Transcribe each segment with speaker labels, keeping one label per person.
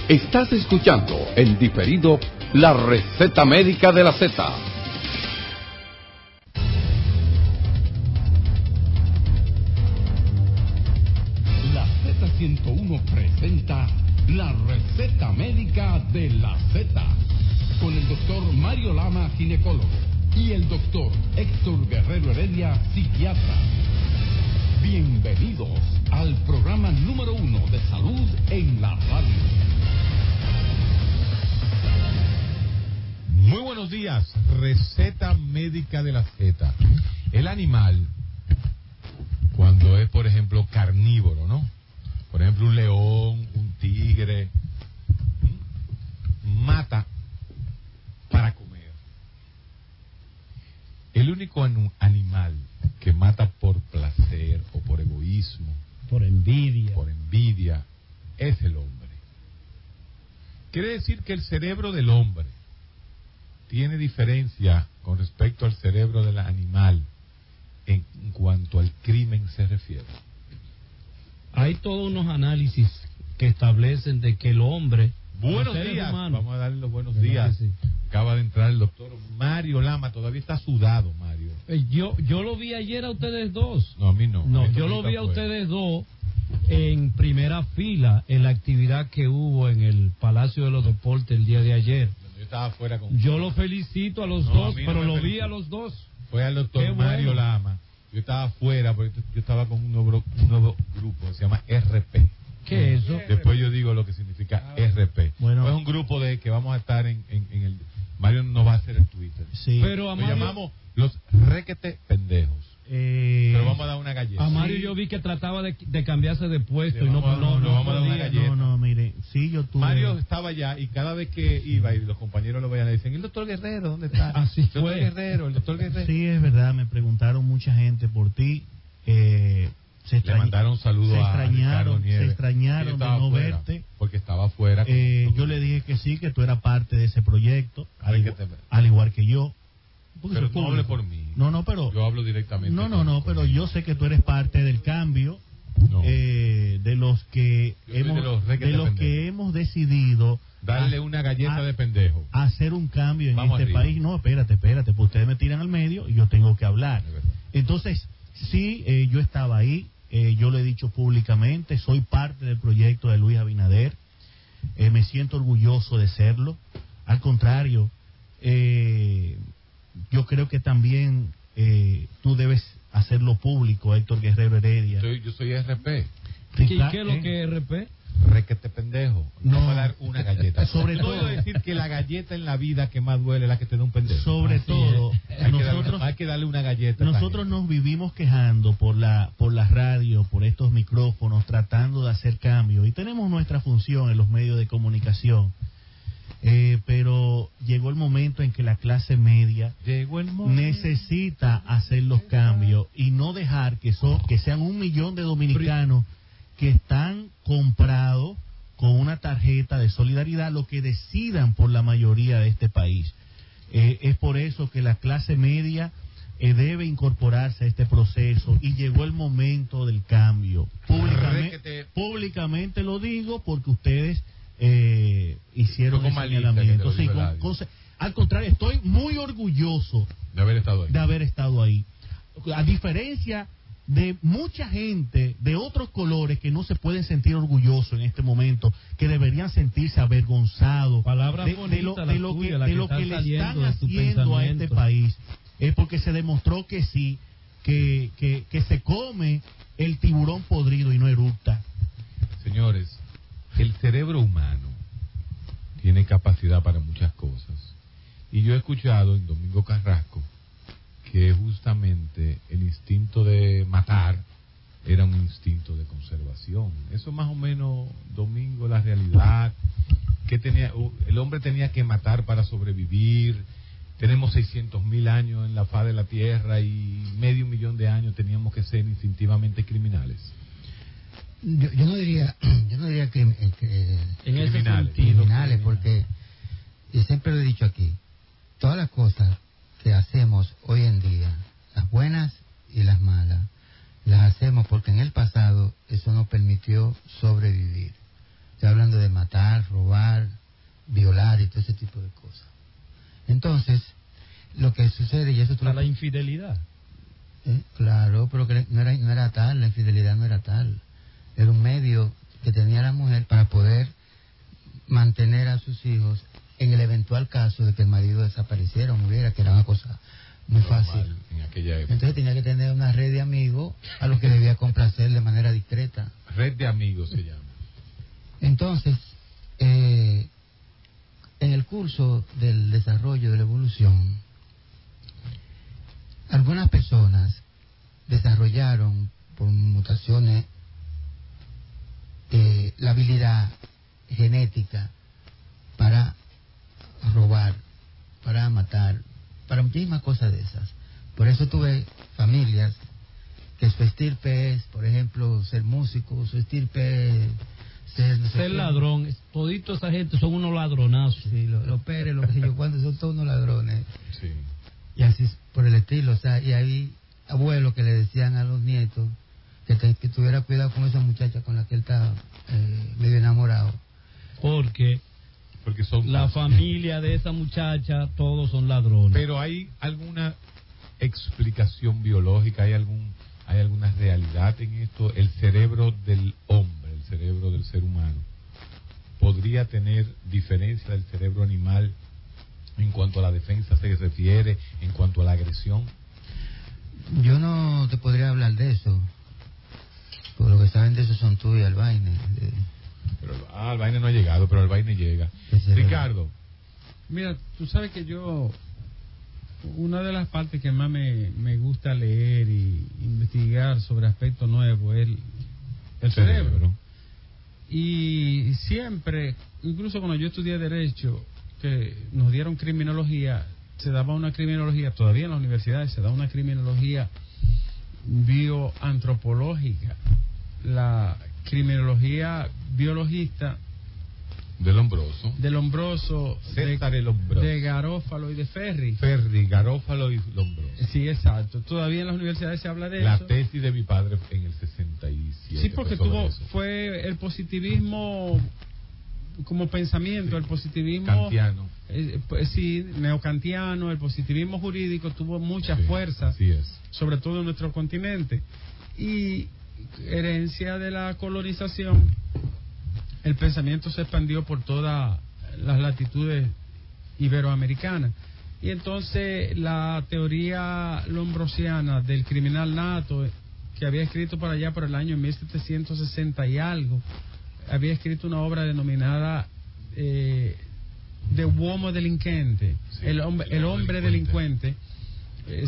Speaker 1: Estás escuchando en diferido la receta médica de la Z. La Z101 presenta la receta médica de la Z con el doctor Mario Lama, ginecólogo, y el doctor Héctor Guerrero Heredia, psiquiatra. Bienvenidos al programa número 1 de salud en la radio.
Speaker 2: Muy buenos días, receta médica de la Z. El animal, cuando es, por ejemplo, carnívoro, ¿no? Por ejemplo, un león, un tigre, mata para comer. El único animal que mata por placer o por egoísmo,
Speaker 3: por envidia,
Speaker 2: es el hombre. Quiere decir que el cerebro del hombre tiene diferencia con respecto al cerebro del animal en cuanto al crimen se refiere.
Speaker 3: Hay todos unos análisis que establecen de que el hombre...
Speaker 2: Buenos días, vamos a darle los buenos días. Sí. Acaba de entrar el doctor Mario Lama, todavía está sudado, Mario.
Speaker 3: Yo lo vi ayer a ustedes dos.
Speaker 2: No, a mí no.
Speaker 3: No, yo lo vi a ustedes dos en primera fila en la actividad que hubo en el Palacio de los Deportes el día de ayer.
Speaker 2: Yo estaba afuera con...
Speaker 3: Yo lo felicito a los dos, pero lo vi a los dos.
Speaker 2: Fue al doctor Mario Lama. Yo estaba afuera porque yo estaba con un nuevo grupo, se llama RP.
Speaker 3: ¿Qué es eso?
Speaker 2: Después yo digo lo que significa RP.
Speaker 3: Bueno,
Speaker 2: es un grupo de que vamos a estar en el... Mario no va a hacer el Twitter.
Speaker 3: Sí.
Speaker 2: Pero a Mario, lo llamamos los requete pendejos. Pero vamos a dar una galleta.
Speaker 3: A Mario yo vi que trataba de cambiarse de puesto y
Speaker 2: vamos a dar una galleta.
Speaker 4: No, mire, sí, yo tuve...
Speaker 2: Mario estaba allá y cada vez que iba y los compañeros lo veían le decían, ¿el doctor Guerrero dónde está?
Speaker 3: Así
Speaker 2: el
Speaker 3: fue.
Speaker 2: El doctor Guerrero.
Speaker 4: Sí, es verdad, me preguntaron mucha gente por ti. Le
Speaker 2: mandaron saludos a Ricardo Nieves.
Speaker 4: Se extrañaron de no verte.
Speaker 2: Porque estaba afuera.
Speaker 4: Yo le dije que sí, que tú eras parte de ese proyecto, al igual que yo.
Speaker 2: Pero no hable por mí.
Speaker 4: No, pero...
Speaker 2: Yo hablo directamente.
Speaker 4: No, pero yo sé que tú eres parte del cambio, de los que hemos decidido...
Speaker 2: Darle una galleta de pendejo.
Speaker 4: Hacer un cambio en este país. No, espérate, pues ustedes me tiran al medio y yo tengo que hablar. Entonces, sí, yo estaba ahí, yo lo he dicho públicamente, soy parte del proyecto de Luis Abinader, me siento orgulloso de serlo. Al contrario, yo creo que también tú debes hacerlo público, Héctor Guerrero Heredia.
Speaker 2: Yo soy RP.
Speaker 3: ¿Y qué es lo que es RP?
Speaker 2: Requete pendejo. No va a dar una galleta.
Speaker 4: Sobre todo
Speaker 2: decir que la galleta en la vida que más duele es la que te da un pendejo.
Speaker 4: Sobre todo,
Speaker 2: hay que darle una galleta.
Speaker 4: Nosotros nos vivimos quejando por la radio, por estos micrófonos, tratando de hacer cambios. Y tenemos nuestra función en los medios de comunicación. Pero llegó el momento en que la clase media necesita hacer los cambios y no dejar que sean 1 millón de dominicanos que están comprados con una tarjeta de solidaridad, lo que decidan por la mayoría de este país. Es por eso que la clase media debe incorporarse a este proceso y llegó el momento del cambio. Públicamente lo digo porque ustedes hicieron el señalamiento. Sí, al contrario, estoy muy orgulloso
Speaker 2: de haber estado ahí.
Speaker 4: A diferencia de mucha gente de otros colores que no se pueden sentir orgullosos en este momento, que deberían sentirse avergonzados de lo que le están haciendo a este país, es porque se demostró que sí, que se come el tiburón podrido y no eructa.
Speaker 2: Señores, el cerebro humano tiene capacidad para muchas cosas. Y yo he escuchado en Domingo Carrasco que justamente el instinto de matar era un instinto de conservación. Eso más o menos, Domingo, la realidad, que el hombre tenía que matar para sobrevivir. Tenemos 600.000 años en la faz de la Tierra y medio millón de años teníamos que ser instintivamente criminales.
Speaker 5: Yo no diría
Speaker 2: criminales,
Speaker 5: porque yo siempre lo he dicho aquí, todas las cosas que hacemos hoy en día, las buenas y las malas, las hacemos porque en el pasado eso nos permitió sobrevivir. Estoy hablando de matar, robar, ese tipo de cosas. Entonces, lo que sucede, y eso tú
Speaker 3: la infidelidad.
Speaker 5: Claro, pero que no era tal, la infidelidad no era tal. Era un medio que tenía la mujer para poder mantener a sus hijos en el eventual caso de que el marido desapareciera o muriera, que era una cosa muy fácil.
Speaker 2: En aquella época.
Speaker 5: Entonces tenía que tener una red de amigos a los que debía complacer de manera discreta.
Speaker 2: Red de amigos se llama.
Speaker 5: Entonces, en el curso del desarrollo de la evolución, algunas personas desarrollaron por mutaciones la habilidad genética para robar, para matar, para muchísimas cosas de esas. Por eso tuve familias que su estirpe es, por ejemplo, ser músico, su estirpe es
Speaker 3: ser ladrón. Todito esa gente son unos ladronazos.
Speaker 5: Sí, los Pérez, los que sé yo cuántos, son todos unos ladrones.
Speaker 2: Sí.
Speaker 5: Y así por el estilo, o sea, y hay abuelos que le decían a los nietos que tuviera cuidado con esa muchacha con la que él está medio enamorado.
Speaker 3: Porque
Speaker 2: son
Speaker 3: la familia de esa muchacha, todos son ladrones.
Speaker 2: Pero hay alguna explicación biológica, hay alguna realidad en esto. El cerebro del hombre, el cerebro del ser humano, podría tener diferencia del cerebro animal en cuanto a la defensa se refiere, en cuanto a la agresión.
Speaker 5: Yo no te podría hablar de eso. Por lo que saben de eso son tú y Albaine.
Speaker 2: Pero Albaine no ha llegado, pero Albaine llega. Ricardo.
Speaker 6: Mira, tú sabes que una de las partes que más me gusta leer y investigar sobre aspectos nuevos es el cerebro. Y siempre, incluso cuando yo estudié Derecho, que nos dieron criminología, se daba una criminología, todavía en las universidades se da una criminología bioantropológica. La criminología biologista
Speaker 2: de Lombroso,
Speaker 6: César
Speaker 2: de Lombroso,
Speaker 6: de Garófalo y de Ferri,
Speaker 2: Garófalo y Lombroso.
Speaker 6: Sí, exacto. Todavía en las universidades se habla de
Speaker 2: la
Speaker 6: eso.
Speaker 2: La tesis de mi padre en el 67.
Speaker 6: Sí, porque fue el positivismo como pensamiento, el positivismo
Speaker 2: kantiano.
Speaker 6: Sí, neocantiano, el positivismo jurídico tuvo mucha fuerza, sobre todo en nuestro continente. Y herencia de la colonización, el pensamiento se expandió por todas las latitudes iberoamericanas. Y entonces la teoría lombrosiana del criminal nato, que había escrito por allá por el año 1760 y algo, había escrito una obra denominada De Uomo Delinquente, el hombre delincuente,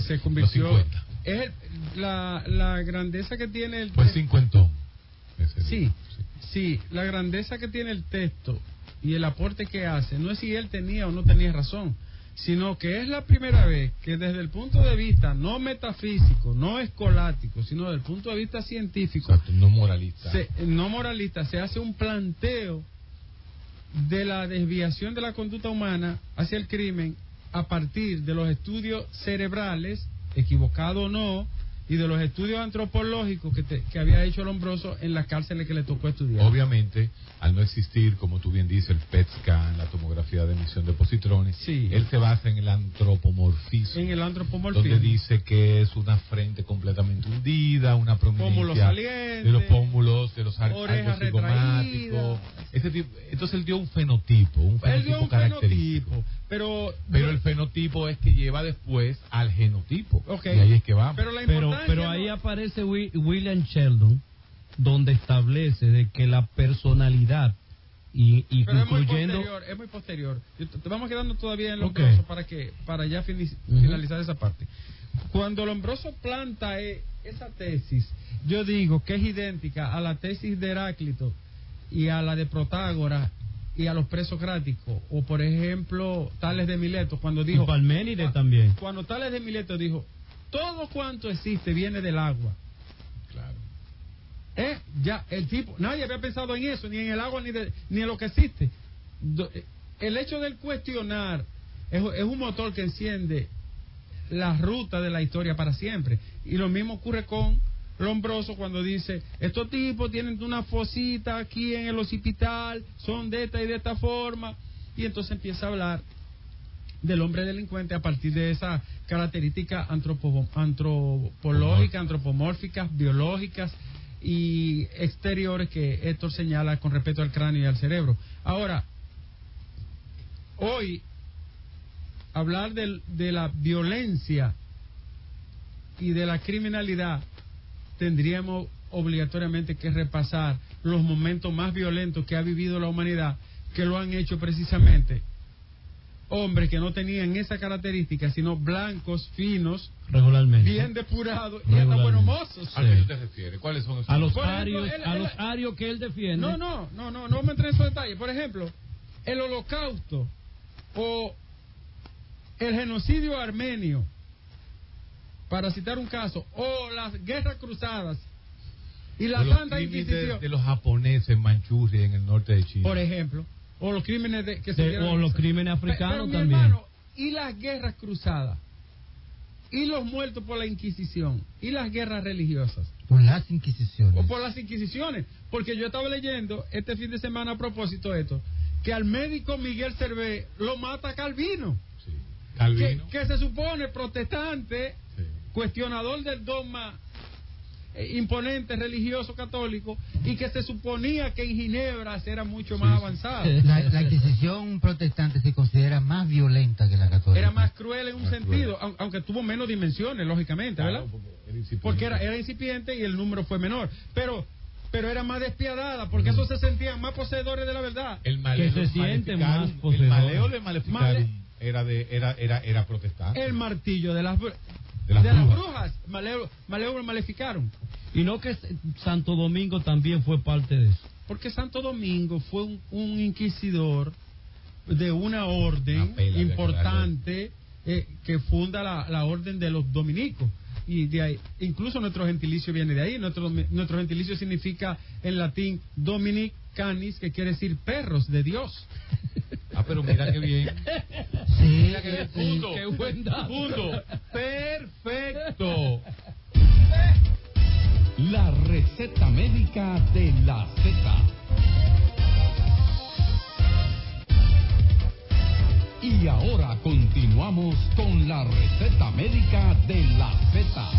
Speaker 6: se convirtió... Es la grandeza que tiene el...
Speaker 2: Pues cincuentón.
Speaker 6: Sí, la grandeza que tiene el texto y el aporte que hace, no es si él tenía o no tenía razón, sino que es la primera vez que desde el punto de vista no metafísico, no escolástico, sino desde el punto de vista científico,
Speaker 2: exacto, no moralista,
Speaker 6: se hace un planteo de la desviación de la conducta humana hacia el crimen a partir de los estudios cerebrales, equivocado o no, y de los estudios antropológicos que había hecho Lombroso en las cárceles que le tocó estudiar.
Speaker 2: Obviamente, al no existir, como tú bien dices, el PET scan, la tomografía de emisión de positrones, él se basa en el antropomorfismo. Donde dice que es una frente completamente hundida, una prominencia de los pómulos, de los arcos cigomáticos. Entonces él dio un fenotipo, característico. Pero el fenotipo es que lleva después al genotipo. Y ahí es que vamos.
Speaker 3: Pero ahí aparece William Sheldon, donde establece de que la personalidad y incluyendo...
Speaker 6: es muy posterior. Vamos quedando todavía en Lombroso para ya finalizar esa parte. Cuando Lombroso planta esa tesis, yo digo que es idéntica a la tesis de Heráclito y a la de Protágoras y a los presocráticos, o por ejemplo Tales de Mileto, cuando dijo...
Speaker 3: Y Parménides también.
Speaker 6: Cuando Tales de Mileto dijo, todo cuanto existe viene del agua. Claro. Ya el tipo, nadie había pensado en eso, ni en el agua, ni en lo que existe. El hecho del cuestionar es un motor que enciende la ruta de la historia para siempre. Y lo mismo ocurre con Lombroso cuando dice, estos tipos tienen una fosita aquí en el hospital, son de esta y de esta forma, y entonces empieza a hablar del hombre delincuente a partir de esas características antropológicas, antropomórficas, biológicas y exteriores que Héctor señala con respecto al cráneo y al cerebro. Ahora, hoy, hablar de la violencia y de la criminalidad, tendríamos obligatoriamente que repasar los momentos más violentos que ha vivido la humanidad, que lo han hecho precisamente hombres que no tenían esa característica, sino blancos, finos,
Speaker 3: regularmente,
Speaker 6: bien depurados y hasta buenos mozos.
Speaker 2: ¿A qué te refieres? ¿Cuáles son esos?
Speaker 3: A los arios que él defiende.
Speaker 6: No me entré en esos detalles. Por ejemplo, el Holocausto o el genocidio armenio, para citar un caso, o las guerras cruzadas y la Santa Inquisición
Speaker 2: de los japoneses en Manchuria, en el norte de China,
Speaker 6: por ejemplo, o los crímenes
Speaker 3: o los crímenes africanos
Speaker 6: pero,
Speaker 3: también.
Speaker 6: Hermano, y las guerras cruzadas, y los muertos por la Inquisición, y las guerras religiosas.
Speaker 5: Por las Inquisiciones.
Speaker 6: O por las Inquisiciones. Porque yo estaba leyendo este fin de semana a propósito de esto, que al médico Miguel Servet lo mata Calvino.
Speaker 2: Sí. Calvino.
Speaker 6: Que se supone protestante,
Speaker 2: sí,
Speaker 6: cuestionador del dogma imponente religioso católico, y que se suponía que en Ginebra era mucho más avanzado.
Speaker 5: La Inquisición protestante se considera más violenta que la católica.
Speaker 6: Era más cruel en un sentido, aunque tuvo menos dimensiones, lógicamente, ¿verdad? Porque era incipiente y el número fue menor. Pero era más despiadada, porque esos se sentían más poseedores de la verdad.
Speaker 2: El maleo
Speaker 3: que se sienten más
Speaker 2: el
Speaker 3: poseedores.
Speaker 2: maleo de Maleficarum era protestante.
Speaker 6: El martillo de las brujas, maleo maleficaron.
Speaker 3: Y no que Santo Domingo también fue parte de eso.
Speaker 6: Porque Santo Domingo fue un inquisidor de una orden importante que funda la orden de los dominicos. Y de ahí, incluso nuestro gentilicio viene de ahí. Nuestro gentilicio significa en latín Dominic Canis, que quiere decir perros de Dios.
Speaker 2: Pero mira qué bien.
Speaker 5: Sí,
Speaker 2: Mira qué bien. Punto.
Speaker 3: Qué buen dato.
Speaker 2: Punto. Perfecto.
Speaker 1: La receta médica de la Z. Y ahora continuamos con la receta médica de la Z.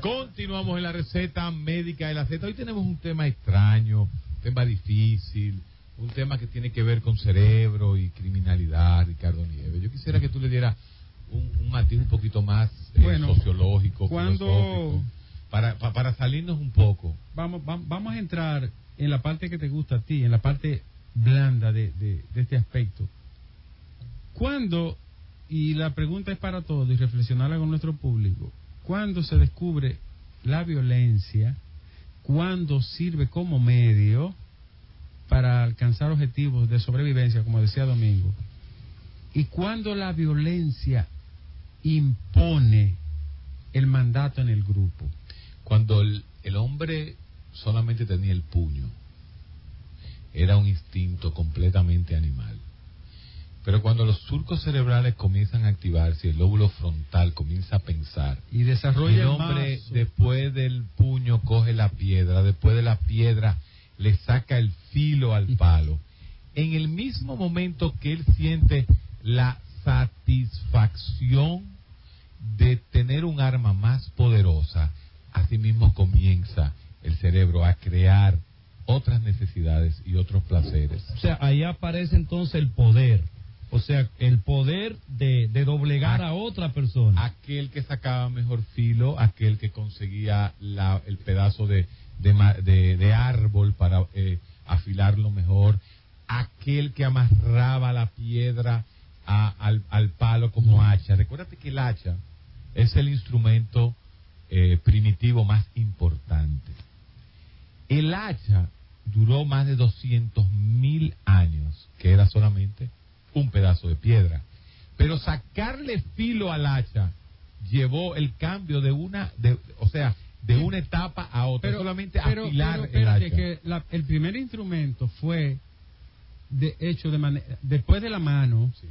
Speaker 2: Continuamos en la receta médica de la Z. Hoy tenemos un tema extraño, un tema difícil, un tema que tiene que ver con cerebro y criminalidad, Ricardo Nieves. Yo quisiera que tú le dieras un matiz un poquito más sociológico, filosófico, para salirnos un poco.
Speaker 6: Vamos a entrar en la parte que te gusta a ti, en la parte blanda de este aspecto. ¿Cuándo, y la pregunta es para todos y reflexionarla con nuestro público, cuándo se descubre la violencia, cuándo sirve como medio para alcanzar objetivos de sobrevivencia, como decía Domingo, y cuándo la violencia impone el mandato en el grupo?
Speaker 2: Cuando el hombre solamente tenía el puño, era un instinto completamente animal. Pero cuando los surcos cerebrales comienzan a activarse, el lóbulo frontal comienza a pensar,
Speaker 6: y desarrolla
Speaker 2: el hombre después del puño coge la piedra, después de la piedra le saca el filo al palo. En el mismo momento que él siente la satisfacción de tener un arma más poderosa, asimismo comienza el cerebro a crear otras necesidades y otros placeres.
Speaker 3: O sea, ahí aparece entonces el poder. O sea, el poder de doblegar a otra persona.
Speaker 2: Aquel que sacaba mejor filo, aquel que conseguía el pedazo de árbol para afilarlo mejor, aquel que amarraba la piedra al palo como hacha. Recuérdate que el hacha es el instrumento primitivo más importante. El hacha duró más de 200,000 años, que era solamente un pedazo de piedra. Pero sacarle filo al hacha llevó el cambio de una etapa a otra, solamente afilar el hacha.
Speaker 6: Que el primer instrumento fue hecho después de la mano. Sí,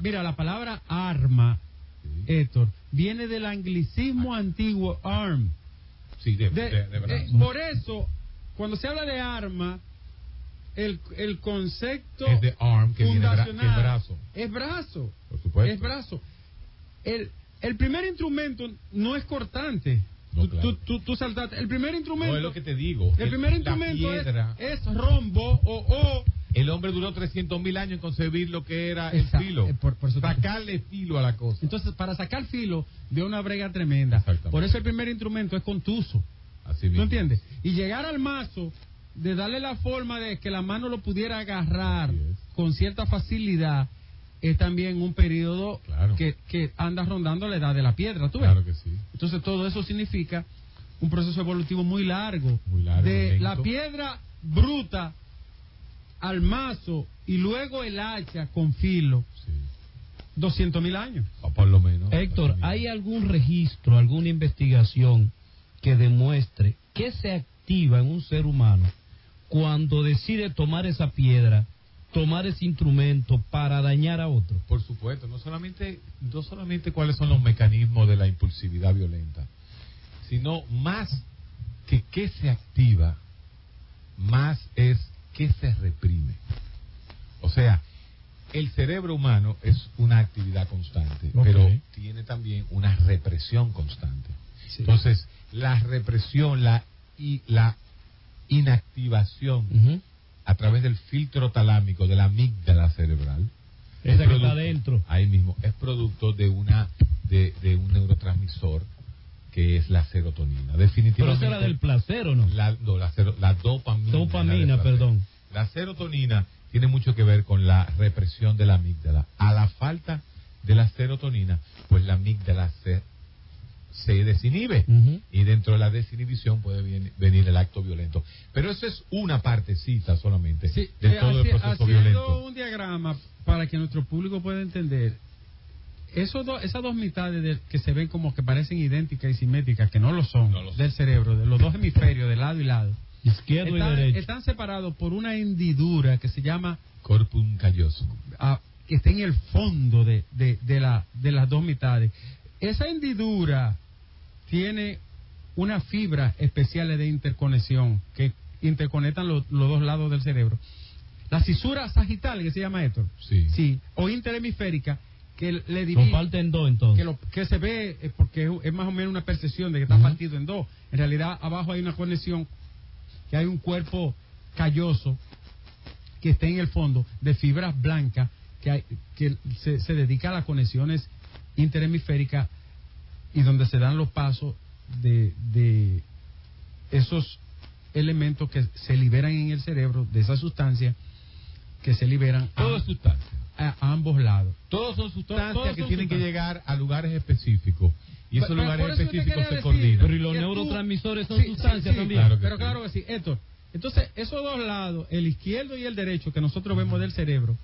Speaker 6: mira, la palabra arma, sí, Héctor, viene del anglicismo antiguo arm.
Speaker 2: Sí, de verdad.
Speaker 6: Por eso, cuando se habla de arma, el concepto
Speaker 2: es de arm, que viene que es brazo.
Speaker 6: Es brazo.
Speaker 2: Por supuesto.
Speaker 6: Es brazo. El primer instrumento no es cortante.
Speaker 2: No, claro.
Speaker 6: Tú saltaste. El primer instrumento.
Speaker 2: No es lo que te digo.
Speaker 6: El primer instrumento
Speaker 2: piedra,
Speaker 6: es rombo o.
Speaker 2: El hombre duró 300.000 años en concebir lo que era el filo.
Speaker 6: Por
Speaker 2: sacarle filo a la cosa.
Speaker 6: Entonces, para sacar filo de una brega tremenda. Por eso el primer instrumento es contuso.
Speaker 2: Así mismo.
Speaker 6: ¿No entiendes? Y llegar al mazo, de darle la forma de que la mano lo pudiera agarrar con cierta facilidad, es también un periodo que anda rondando la edad de la piedra. ¿Tú ves?
Speaker 2: Claro que sí.
Speaker 6: Entonces, todo eso significa un proceso evolutivo muy largo. De
Speaker 2: lento.
Speaker 6: la piedra bruta al mazo y luego el hacha con filo. 200.000 años.
Speaker 2: O por lo menos.
Speaker 3: Héctor, ¿hay algún registro, alguna investigación que demuestre qué se activa en un ser humano cuando decide tomar esa piedra, tomar ese instrumento para dañar a otro?
Speaker 2: Por supuesto, no solamente cuáles son los mecanismos de la impulsividad violenta, sino más que qué se activa, más es qué se reprime. O sea, el cerebro humano es una actividad constante, pero tiene también una represión constante. Sí. Entonces, la represión, la inactivación a través del filtro talámico, de la amígdala cerebral,
Speaker 3: esa que está adentro,
Speaker 2: ahí mismo, es producto de un neurotransmisor que es la serotonina. Definitivamente.
Speaker 3: Pero esa era del placer, ¿o no?
Speaker 2: La dopamina.
Speaker 3: Dopamina, perdón.
Speaker 2: La serotonina tiene mucho que ver con la represión de la amígdala. A la falta de la serotonina, pues la amígdala se desinhibe. Y dentro de la desinhibición puede venir el acto violento. Pero eso es una partecita solamente de todo el proceso violento.
Speaker 6: Haciendo un diagrama para que nuestro público pueda entender, esas dos mitades que se ven como que parecen idénticas y simétricas, que no lo son, del cerebro, de los dos hemisferios, de lado y lado,
Speaker 3: izquierdo y derecho,
Speaker 6: están separados por una hendidura que se llama
Speaker 2: corpus callosum,
Speaker 6: que está en el fondo de las dos mitades. Esa hendidura tiene unas fibras especiales de interconexión que interconectan los dos lados del cerebro. La cisura sagital, que se llama esto, sí, o interhemisférica, que le divide.
Speaker 3: Parte en dos, entonces.
Speaker 6: Que se ve, porque es más o menos una percepción de que está partido en dos. En realidad, abajo hay una conexión, que hay un cuerpo calloso que está en el fondo de fibras blancas que se dedica a las conexiones interhemisféricas y donde se dan los pasos de esos elementos que se liberan en el cerebro, de esa sustancia que se liberan a ambos lados.
Speaker 2: Todos son sustancias que tienen que llegar a lugares específicos. Y esos lugares específicos se coordinan.
Speaker 3: Pero y los neurotransmisores son sustancias también.
Speaker 6: Claro que sí, Héctor. Entonces, esos dos lados, el izquierdo y el derecho, que nosotros vemos del cerebro,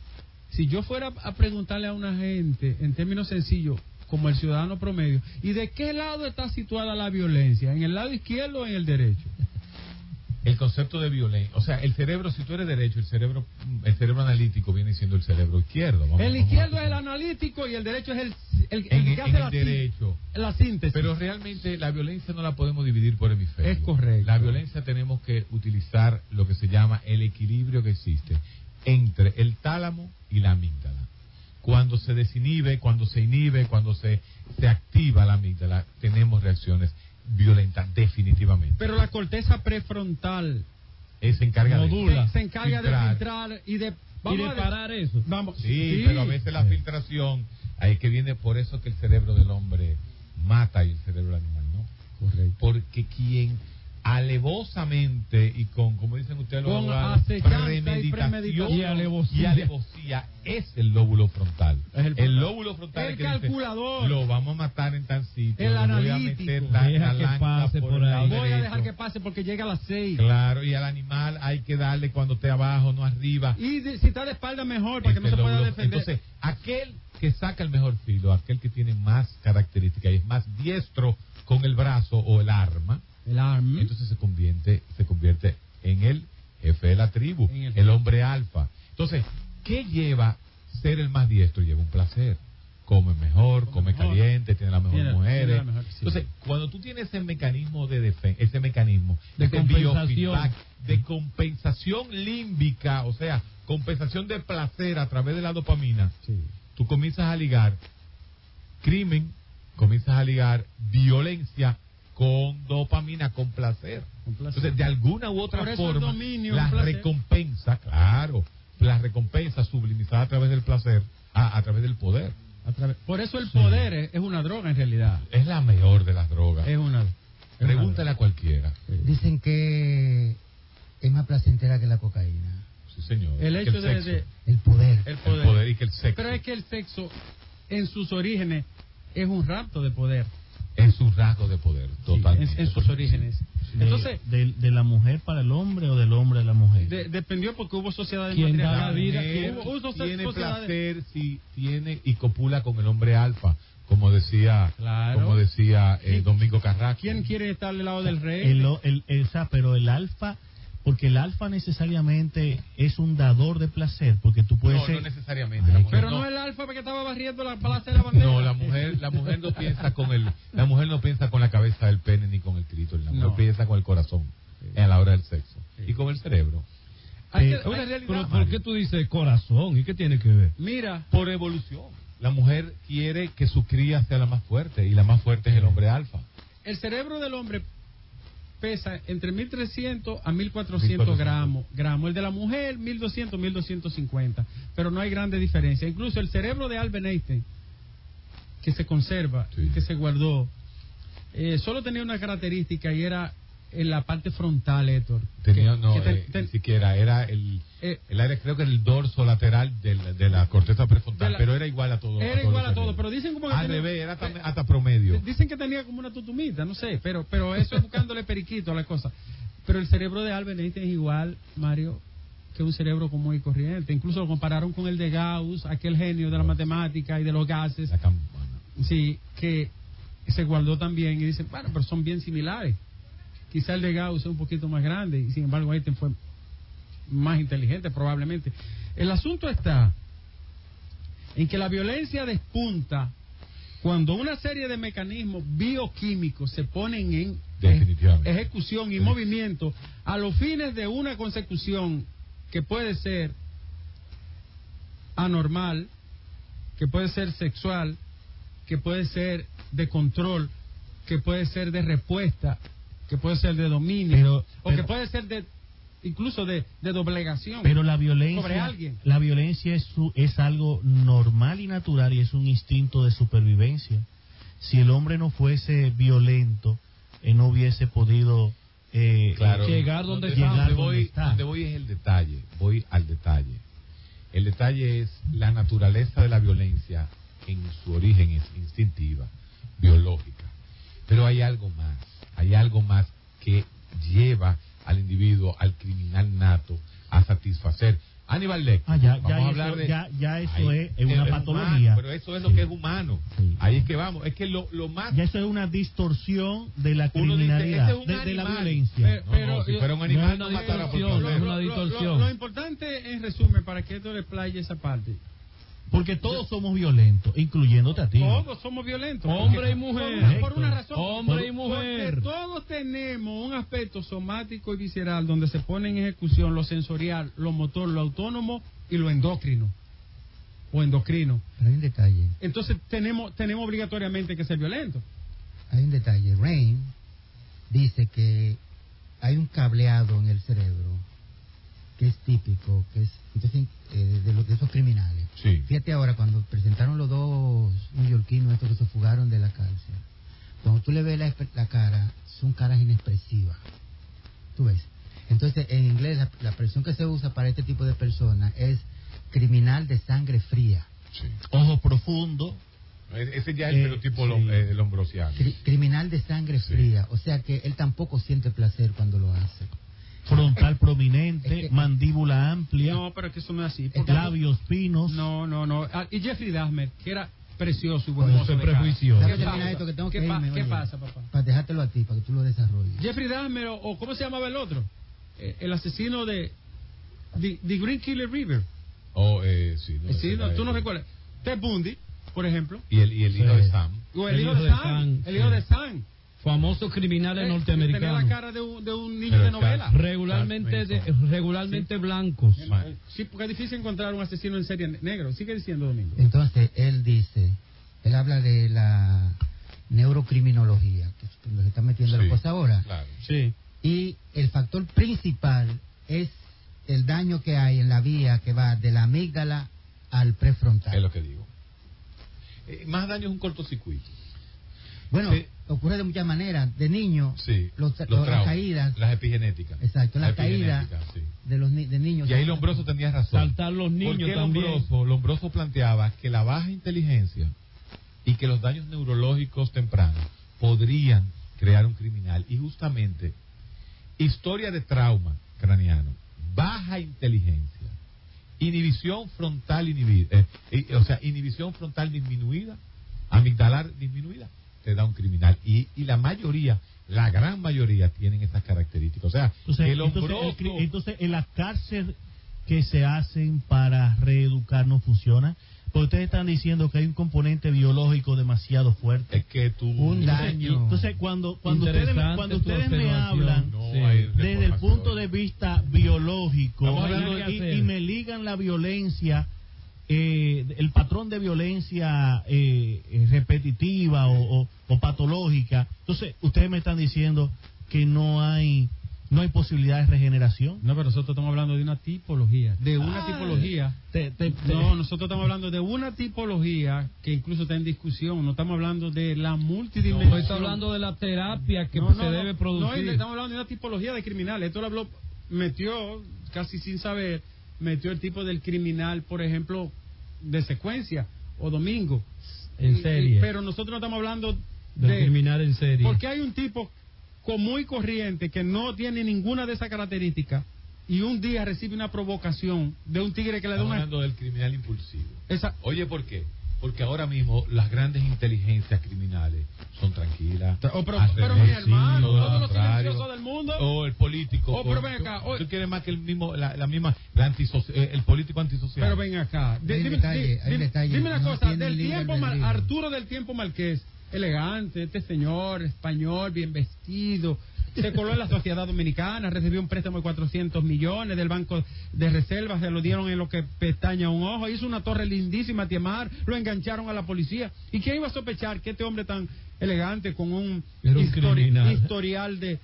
Speaker 6: si yo fuera a preguntarle a una gente, en términos sencillos, como el ciudadano promedio, ¿y de qué lado está situada la violencia? ¿En el lado izquierdo o en el derecho?
Speaker 2: El concepto de violencia, o sea, el cerebro, si tú eres derecho, el cerebro analítico viene siendo el cerebro izquierdo.
Speaker 6: El izquierdo es el analítico y el derecho es el que hace la síntesis.
Speaker 2: Pero realmente la violencia no la podemos dividir por hemisferios.
Speaker 6: Es correcto.
Speaker 2: La violencia tenemos que utilizar lo que se llama el equilibrio que existe entre el tálamo y la amígdala. Cuando se desinhibe, cuando se inhibe, cuando se activa la amígdala, tenemos reacciones violentas definitivamente.
Speaker 6: Pero la corteza prefrontal
Speaker 2: se encarga
Speaker 6: de filtrar y de
Speaker 3: parar eso.
Speaker 2: Sí, pero a veces la filtración, ahí que viene, por eso que el cerebro del hombre mata y el cerebro del animal no.
Speaker 6: Correcto.
Speaker 2: Porque quien alevosamente y como dicen ustedes los abogados, premeditación y alevosía es el lóbulo frontal.
Speaker 6: El
Speaker 2: lóbulo frontal
Speaker 6: el calculador.
Speaker 2: Dice, lo vamos a matar en tan sitio.
Speaker 6: El
Speaker 2: voy a meter la lanza por ahí.
Speaker 6: Voy a dejar que pase porque llega a las 6.
Speaker 2: Claro, y al animal hay que darle cuando esté abajo, no arriba.
Speaker 6: Y si está de espalda mejor para que no se pueda defender.
Speaker 2: Entonces, aquel que saca el mejor filo, aquel que tiene más características y es más diestro con el brazo o el arma, entonces se convierte en el jefe de la tribu, el hombre alfa. Entonces, ¿qué lleva ser el más diestro? Lleva un placer. come mejor, come caliente, tiene las mejores mujeres.
Speaker 6: Sí.
Speaker 2: Entonces, cuando tú tienes ese mecanismo de defensa, ese mecanismo
Speaker 3: de compensación,
Speaker 2: de compensación límbica, o sea, compensación de placer a través de la dopamina, tú comienzas a ligar crimen, comienzas a ligar violencia con dopamina, con placer. Entonces, de alguna u otra forma, la recompensa, la recompensa sublimizada a través del placer, a través del poder.
Speaker 6: Por eso el poder es una droga en realidad.
Speaker 2: Es la mejor de las drogas. Pregúntale a cualquiera.
Speaker 5: Dicen que es más placentera que la cocaína.
Speaker 2: Sí, señor.
Speaker 6: El hecho
Speaker 5: el poder.
Speaker 2: El poder y que el sexo.
Speaker 6: Pero es que el sexo, en sus orígenes, es un rapto de poder.
Speaker 2: Es un rasgo de poder, totalmente.
Speaker 6: En sus orígenes. Entonces,
Speaker 4: ¿De la mujer para el hombre o del hombre a la mujer?
Speaker 6: Dependió porque hubo sociedades
Speaker 2: matriarcales. Tiene placer si tiene y copula con el hombre alfa, como decía Domingo Carrasco.
Speaker 6: ¿Quién quiere estar al lado del rey?
Speaker 4: Pero el alfa, porque el alfa necesariamente es un dador de placer, porque tú puedes ser...
Speaker 2: No necesariamente.
Speaker 6: Pero no el alfa porque estaba barriendo la plaza de la bandera.
Speaker 2: No, la mujer no piensa la mujer no piensa con la cabeza del pene ni con el clítoris, la mujer piensa con el corazón a la hora del sexo y con el cerebro.
Speaker 3: Una realidad. Pero ¿por qué tú dices corazón? ¿Y qué tiene que ver?
Speaker 6: Mira,
Speaker 2: por evolución. La mujer quiere que su cría sea la más fuerte y la más fuerte es el hombre alfa.
Speaker 6: El cerebro del hombre pesa entre 1.300 a 1.400 gramos. El de la mujer, 1.200, 1.250. Pero no hay grande diferencia. Incluso el cerebro de Albert Einstein, que se conserva, que se guardó, solo tenía una característica y era en la parte frontal, Héctor.
Speaker 2: Ni siquiera, era el área, creo que el dorso lateral de la corteza prefrontal, pero era igual a todo.
Speaker 6: Era igual a todo, pero dicen como que
Speaker 2: al revés, era hasta promedio.
Speaker 6: Dicen que tenía como una tutumita, no sé, pero eso es buscándole periquito a la cosa. Pero el cerebro de Albert Einstein es igual, Mario, que un cerebro común y corriente. Incluso lo compararon con el de Gauss, aquel genio de la matemática y de los gases. Sí, que se guardó también y dicen, bueno, pero son bien similares. Quizá el de Gauss es un poquito más grande y sin embargo Einstein fue más inteligente probablemente. El asunto está en que la violencia despunta cuando una serie de mecanismos bioquímicos se ponen en ejecución y movimiento a los fines de una consecución que puede ser anormal, que puede ser sexual, que puede ser de control, que puede ser de respuesta, que puede ser de dominio, o que puede ser incluso de doblegación.
Speaker 4: Pero la violencia
Speaker 6: sobre alguien.
Speaker 4: La violencia es algo normal y natural y es un instinto de supervivencia. Si el hombre no fuese violento, no hubiese podido
Speaker 3: llegar donde está.
Speaker 2: Donde voy es el detalle. Voy al detalle. El detalle es la naturaleza de la violencia en su origen es instintiva, biológica. Pero hay algo más que lleva al individuo, al criminal nato, a satisfacer. Aníbal Lecter, vamos a hablar
Speaker 4: eso es una patología.
Speaker 2: Humano, pero eso es lo que es humano. Ahí es que vamos, es que lo más...
Speaker 4: Ya eso es una distorsión de la criminalidad,
Speaker 2: dice,
Speaker 4: de la violencia.
Speaker 2: Si fuera un animal no matara por placer.
Speaker 3: Una distorsión.
Speaker 6: Lo importante, en resumen, para que esto le explaye esa parte.
Speaker 4: Porque todos somos violentos, incluyéndote a ti.
Speaker 6: Todos somos violentos.
Speaker 3: Hombre y mujer.
Speaker 6: Por una razón.
Speaker 3: Hombre y mujer.
Speaker 6: Porque todos tenemos un aspecto somático y visceral donde se pone en ejecución lo sensorial, lo motor, lo autónomo y lo endocrino. O endocrino.
Speaker 5: Pero hay un detalle.
Speaker 6: Entonces tenemos obligatoriamente que ser violentos.
Speaker 5: Hay un detalle. Rain dice que hay un cableado en el cerebro que es típico, que es entonces de esos criminales.
Speaker 2: Sí.
Speaker 5: Fíjate ahora, cuando presentaron los dos neoyorquinos estos que se fugaron de la cárcel, cuando tú le ves la cara, son caras inexpresivas. ¿Tú ves? Entonces, en inglés, la expresión que se usa para este tipo de personas es criminal de sangre fría.
Speaker 2: Sí.
Speaker 4: Ojo profundo.
Speaker 2: Ese ya es el fenotipo lombrosiano.
Speaker 5: Criminal de sangre fría. O sea que él tampoco siente placer cuando lo hace.
Speaker 4: Frontal prominente, mandíbula amplia.
Speaker 6: No, pero es que eso no es así.
Speaker 4: Labios finos.
Speaker 6: No. Y Jeffrey Dahmer, que era precioso y buen mozo de
Speaker 3: prejuicioso.
Speaker 6: ¿Qué pasa, papá?
Speaker 5: Para dejártelo a ti, para que tú lo desarrolles.
Speaker 6: Jeffrey Dahmer, o ¿cómo se llamaba el otro? El asesino de Green Killer River.
Speaker 2: Sí.
Speaker 6: Tú no recuerdas. Ted Bundy, por ejemplo.
Speaker 2: Y el hijo de Sam.
Speaker 6: O el hijo de Sam. El hijo de Sam.
Speaker 3: Famosos criminales norteamericanos.
Speaker 6: Tenía la cara de un niño de novela.
Speaker 3: Regularmente blancos.
Speaker 6: Sí, porque es difícil encontrar un asesino en serie negro. Sigue diciendo, Domingo.
Speaker 5: Entonces, él habla de la neurocriminología, que nos está metiendo la cosa ahora.
Speaker 2: Claro.
Speaker 6: Sí.
Speaker 5: Y el factor principal es el daño que hay en la vía que va de la amígdala al prefrontal.
Speaker 2: Es lo que digo. Más daño es un cortocircuito.
Speaker 5: Bueno, ocurre de muchas maneras. De niño,
Speaker 2: las
Speaker 5: caídas.
Speaker 2: Las epigenéticas.
Speaker 5: Exacto, las caídas de niños.
Speaker 2: Y ahí Lombroso tenía razón.
Speaker 3: Saltar los niños
Speaker 2: porque
Speaker 3: también.
Speaker 2: Lombroso planteaba que la baja inteligencia y que los daños neurológicos tempranos podrían crear un criminal. Y justamente, historia de trauma craneano, baja inteligencia, inhibición frontal inhibición frontal disminuida, amigdalar disminuida, te da un criminal. Y la mayoría, la gran mayoría, tienen esas características. O sea,
Speaker 4: entonces en las cárceles que se hacen para reeducar no funciona. Porque ustedes están diciendo que hay un componente biológico demasiado fuerte.
Speaker 2: Es que
Speaker 5: un daño.
Speaker 4: Entonces, cuando ustedes me hablan desde el punto de vista biológico y me ligan la violencia, el patrón de violencia repetitiva o patológica, entonces ustedes me están diciendo que no hay posibilidad de regeneración.
Speaker 6: No, pero nosotros estamos hablando de una tipología. Tipología. No, nosotros estamos hablando de una tipología que incluso está en discusión. No estamos hablando de la multidimensión.
Speaker 3: No, estoy hablando de la terapia que se debe producir.
Speaker 6: No, estamos hablando de una tipología de criminales. Esto lo habló, metió, casi sin saber, el tipo del criminal, por ejemplo, de secuencia o domingo.
Speaker 3: En serie.
Speaker 6: Pero nosotros no estamos hablando
Speaker 3: de criminal en serie.
Speaker 6: Porque hay un tipo común y corriente que no tiene ninguna de esas características y un día recibe una provocación de un tigre que le da una...
Speaker 2: hablando del criminal impulsivo.
Speaker 6: Esa...
Speaker 2: Oye, ¿por qué? Porque ahora mismo las grandes inteligencias criminales son tranquilas.
Speaker 6: Pero mi hermano, todos los silenciosos del mundo.
Speaker 2: O el político.
Speaker 6: Pero ven acá.
Speaker 2: Tú quieres más que el político antisocial.
Speaker 6: Pero ven acá. Dime una cosa. Arturo del Tiempo Marqués, elegante, este señor español, bien vestido, se coló en la sociedad dominicana, recibió un préstamo de 400 millones del Banco de Reservas, se lo dieron en lo que pestaña un ojo, hizo una torre lindísima a Tiemar, lo engancharon a la policía. ¿Y quién iba a sospechar que este hombre tan elegante, con un historial de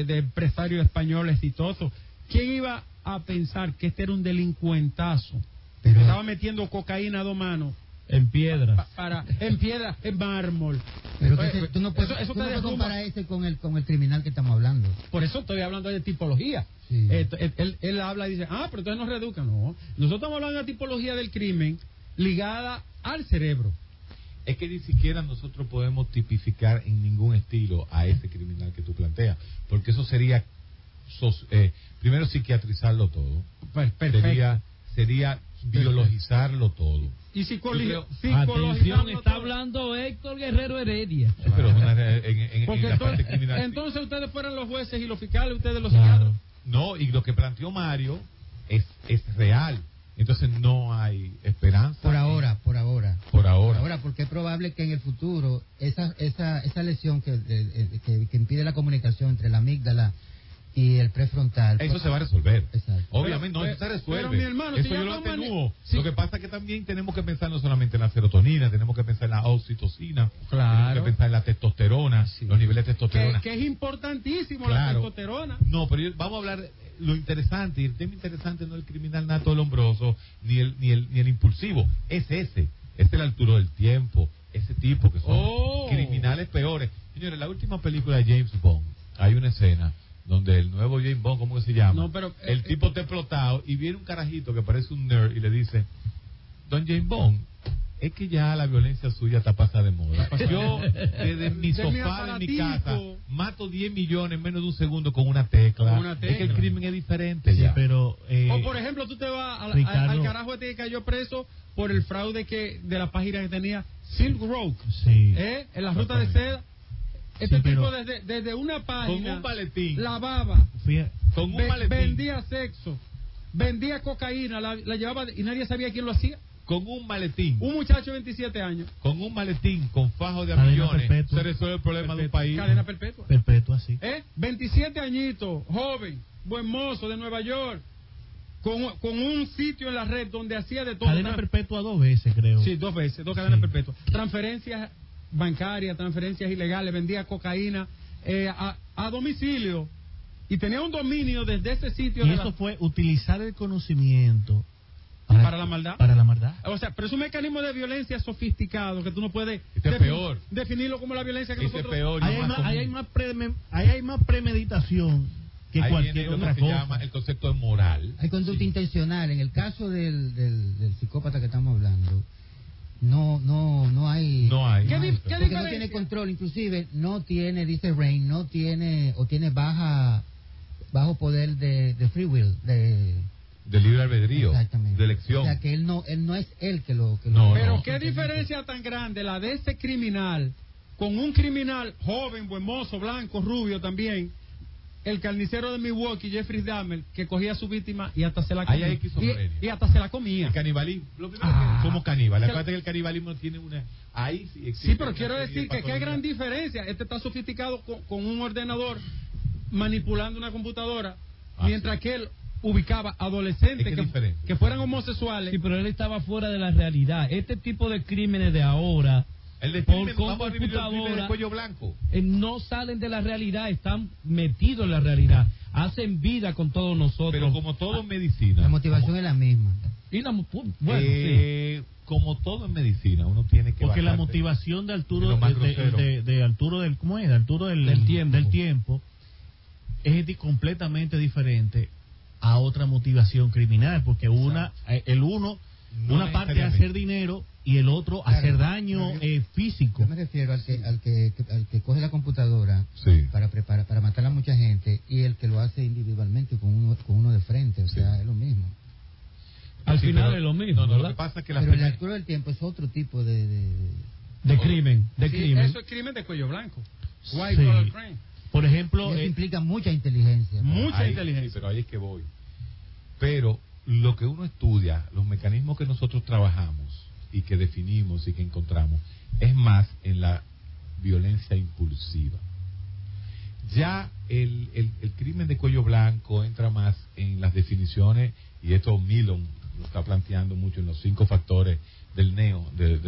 Speaker 6: empresario español exitoso, quién iba a pensar que este era un delincuentazo? Que estaba metiendo cocaína a 2 manos.
Speaker 3: En piedra.
Speaker 6: En mármol.
Speaker 5: Pero tú no puedes comparar ese con el criminal que estamos hablando.
Speaker 6: Por eso estoy hablando de tipología.
Speaker 5: Sí.
Speaker 6: Él habla y dice, pero entonces nos reeducan. No, nosotros estamos hablando de la tipología del crimen ligada al cerebro.
Speaker 2: Es que ni siquiera nosotros podemos tipificar en ningún estilo a ese criminal que tú planteas, porque eso sería primero psiquiatrizarlo todo.
Speaker 6: Perfecto.
Speaker 2: Sería biologizarlo todo.
Speaker 6: Y
Speaker 3: atención, está hablando Héctor Guerrero Heredia.
Speaker 2: Pero en la parte criminal.
Speaker 6: Entonces ustedes fueran los jueces y los fiscales, ustedes los psiquiatras.
Speaker 2: No, y lo que planteó Mario es real. Entonces no hay esperanza.
Speaker 5: Por ahora, porque es probable que en el futuro esa lesión que impide la comunicación entre la amígdala y el prefrontal.
Speaker 2: Eso se va a resolver.
Speaker 5: Exacto.
Speaker 2: Obviamente eso se resuelve.
Speaker 6: Pero mi hermano,
Speaker 2: eso yo lo atenúo. Lo que pasa es que también tenemos que pensar no solamente en la serotonina, tenemos que pensar en la oxitocina, tenemos que pensar en la testosterona, los niveles de testosterona.
Speaker 6: Que es importantísimo la testosterona.
Speaker 2: No, pero vamos a hablar lo interesante, y el tema interesante no es el criminal nato Lombroso, ni el impulsivo, es ese. Es el Arturo del Tiempo, ese tipo que son criminales peores. Señores, la última película de James Bond, hay una escena donde el nuevo James Bond, ¿cómo que se llama?
Speaker 6: No, pero,
Speaker 2: el tipo está explotado y viene un carajito que parece un nerd y le dice, don James Bond, es que ya la violencia suya está pasada de moda. Yo, desde mi sofá de mi casa, mato 10 millones en menos de un segundo con una tecla. Es que el crimen es diferente ya.
Speaker 4: Pero,
Speaker 6: o por ejemplo, tú te vas al carajo este que cayó preso por el fraude de la página que tenía Silk Road, en la ruta de seda. Tipo desde una página
Speaker 2: con un maletín
Speaker 6: lavaba,
Speaker 2: con un maletín,
Speaker 6: vendía sexo, vendía cocaína, la llevaba y nadie sabía quién lo hacía.
Speaker 2: con un maletín.
Speaker 6: Un muchacho de 27 años.
Speaker 2: Con un maletín, con fajo de
Speaker 4: Cadena
Speaker 2: millones,
Speaker 4: perpetua.
Speaker 2: se resuelve el problema de un país.
Speaker 6: Cadena perpetua.
Speaker 4: Perpetua, sí.
Speaker 6: 27 añitos, joven, buen mozo de Nueva York, con un sitio en la red donde hacía de todo.
Speaker 4: Cadena perpetua 2 veces, creo.
Speaker 6: Sí, 2 veces, 2 cadenas perpetuas. Transferencias bancarias, transferencias ilegales, vendía cocaína a domicilio y tenía un dominio desde ese sitio.
Speaker 4: Y eso fue utilizar el conocimiento
Speaker 6: para la maldad.
Speaker 4: Para la maldad.
Speaker 6: O sea, pero es un mecanismo de violencia sofisticado que tú no puedes
Speaker 2: peor.
Speaker 6: definirlo como la violencia que
Speaker 2: Este
Speaker 6: nosotros...
Speaker 2: peor,
Speaker 4: Ahí hay más premeditación que
Speaker 2: ahí
Speaker 4: cualquier
Speaker 2: viene lo
Speaker 4: otra
Speaker 2: que se
Speaker 4: cosa.
Speaker 2: llama el concepto de moral.
Speaker 5: Hay conducta intencional. En el caso del psicópata que estamos hablando, no hay.
Speaker 2: No hay.
Speaker 6: ¿Qué
Speaker 5: porque no
Speaker 6: diferencia?
Speaker 5: tiene control, inclusive no tiene, dice Rain, no tiene o tiene bajo poder de free will,
Speaker 2: De libre albedrío,
Speaker 5: exactamente,
Speaker 2: de elección.
Speaker 5: O sea que él no es él que lo
Speaker 2: No,
Speaker 6: Pero
Speaker 2: no.
Speaker 6: qué diferencia tan grande la de ese criminal con un criminal joven, buen mozo, blanco, rubio también, el carnicero de Milwaukee, Jeffrey Dahmer, que cogía a su víctima y hasta se la
Speaker 2: Ahí
Speaker 6: comía.
Speaker 2: hay esquizofrenia.
Speaker 6: Y hasta se la comía.
Speaker 2: El canibalismo. Lo primero que somos caníbales. Acuérdate que el canibalismo tiene una... Ahí sí existe.
Speaker 6: Sí, pero quiero
Speaker 2: una serie
Speaker 6: decir
Speaker 2: de
Speaker 6: que qué gran
Speaker 2: patologías.
Speaker 6: diferencia. Este está sofisticado con un ordenador manipulando una computadora, mientras que él ubicaba adolescentes
Speaker 2: Es que es diferente.
Speaker 6: que fueran homosexuales.
Speaker 3: Sí, pero él estaba fuera de la realidad. Este tipo de crímenes de ahora,
Speaker 2: El de
Speaker 3: por
Speaker 2: crimen, vamos a revivir el crimen
Speaker 3: computadora,
Speaker 2: del cuello blanco.
Speaker 3: no salen de la realidad, están metidos en la realidad, hacen vida con todos nosotros.
Speaker 2: Pero como todo en medicina.
Speaker 5: la motivación es la misma.
Speaker 3: Y bueno,
Speaker 2: como todo en medicina, uno tiene que
Speaker 4: Porque la
Speaker 2: basarse
Speaker 4: motivación de
Speaker 2: en
Speaker 4: Arturo
Speaker 2: lo más grosero.
Speaker 4: de Arturo del ¿cómo es? De Arturo
Speaker 3: Del tiempo.
Speaker 4: es completamente diferente a otra motivación criminal, porque una
Speaker 2: No
Speaker 4: parte
Speaker 2: necesariamente.
Speaker 4: hacer dinero y el otro
Speaker 5: Claro,
Speaker 4: hacer daño
Speaker 5: claro,
Speaker 4: físico.
Speaker 5: Yo me refiero al que coge la computadora
Speaker 2: Sí.
Speaker 5: para matar a mucha gente y el que lo hace individualmente con uno de frente, o sea, es lo mismo.
Speaker 3: al
Speaker 2: Sí,
Speaker 3: final
Speaker 2: pero-
Speaker 3: es lo mismo,
Speaker 2: No, lo que
Speaker 3: ¿verdad?
Speaker 2: pasa es que las
Speaker 5: Pero el
Speaker 2: primeras-
Speaker 5: Arturo del Tiempo es otro tipo de
Speaker 3: De crimen,
Speaker 6: Sí,
Speaker 3: crimen.
Speaker 6: eso es crimen de cuello blanco. White
Speaker 4: Sí.
Speaker 6: collar crime.
Speaker 4: Por ejemplo,
Speaker 5: eso implica mucha inteligencia.
Speaker 6: Mucha
Speaker 2: Ahí-
Speaker 6: inteligencia.
Speaker 2: Pero ahí es que voy. Pero lo que uno estudia, los mecanismos que nosotros trabajamos y que definimos y que encontramos, es más en la violencia impulsiva. Ya el crimen de cuello blanco entra más en las definiciones, y esto Milon lo está planteando mucho en los 5 factores del neo, de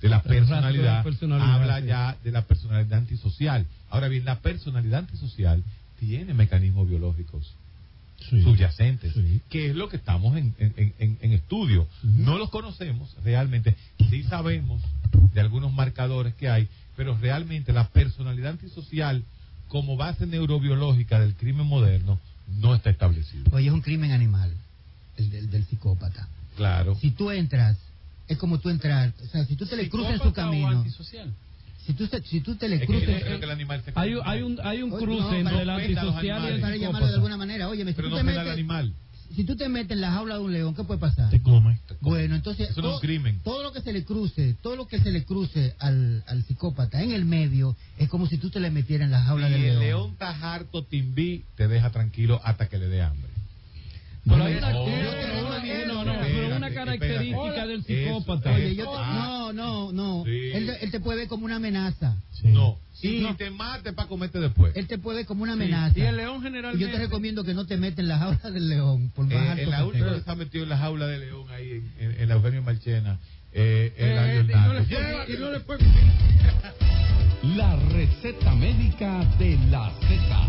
Speaker 2: la personalidad, habla
Speaker 3: sí.
Speaker 2: ya de la personalidad antisocial. Ahora bien, la personalidad antisocial tiene mecanismos biológicos subyacentes, que es lo que estamos en estudio. No los conocemos realmente, sí sabemos de algunos marcadores que hay, pero realmente la personalidad antisocial como base neurobiológica del crimen moderno no está establecido.
Speaker 5: Oye, es un crimen animal, el del psicópata.
Speaker 2: Claro.
Speaker 5: Si tú entras, es como tú entrar, o sea, si tú te le cruzas en su
Speaker 6: ¿Psicópata o
Speaker 5: camino,
Speaker 6: antisocial?
Speaker 5: si tú te le
Speaker 2: Es que yo no
Speaker 5: cruces,
Speaker 2: creo que el animal se
Speaker 3: Hay
Speaker 2: come.
Speaker 3: un
Speaker 5: Oye,
Speaker 3: cruce
Speaker 5: no,
Speaker 3: entre el
Speaker 5: para-
Speaker 3: antisocial y el
Speaker 2: para
Speaker 5: para llamarlo de
Speaker 3: psicópata.
Speaker 5: alguna manera, oye,
Speaker 2: Pero no ofenda al animal.
Speaker 5: si tú te metes en la jaula de un león, ¿qué puede pasar?
Speaker 4: te come.
Speaker 5: Bueno, entonces
Speaker 2: Eso no es un crimen.
Speaker 5: todo lo que se le cruce al psicópata en el medio es como si tú te le metieras en la jaula
Speaker 2: Si
Speaker 5: del
Speaker 2: el
Speaker 5: león.
Speaker 2: león está harto, timbí, te deja tranquilo hasta que le dé hambre.
Speaker 3: Pero hay una,
Speaker 2: Oh,
Speaker 3: pero una
Speaker 2: espérate,
Speaker 3: característica
Speaker 2: espérate.
Speaker 3: del
Speaker 2: Eso,
Speaker 3: psicópata.
Speaker 5: Oye, no.
Speaker 2: Sí.
Speaker 5: Él te puede ver como una amenaza.
Speaker 4: Sí.
Speaker 2: No,
Speaker 5: Sí.
Speaker 2: si te mate para comerte después.
Speaker 5: Él te puede ver como una amenaza.
Speaker 6: Y el león
Speaker 5: Y
Speaker 6: generalmente...
Speaker 5: yo te recomiendo que no te metas en la jaula del león, por más alto
Speaker 2: En la
Speaker 5: que
Speaker 2: última
Speaker 5: sea.
Speaker 2: que está metido en la jaula de león ahí en la Eugenio Marchena, el
Speaker 6: y no le fue- y no le fue-
Speaker 1: La receta médica de la Z.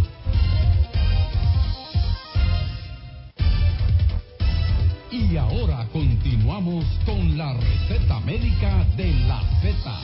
Speaker 1: Y ahora continuamos con la receta médica de la Z.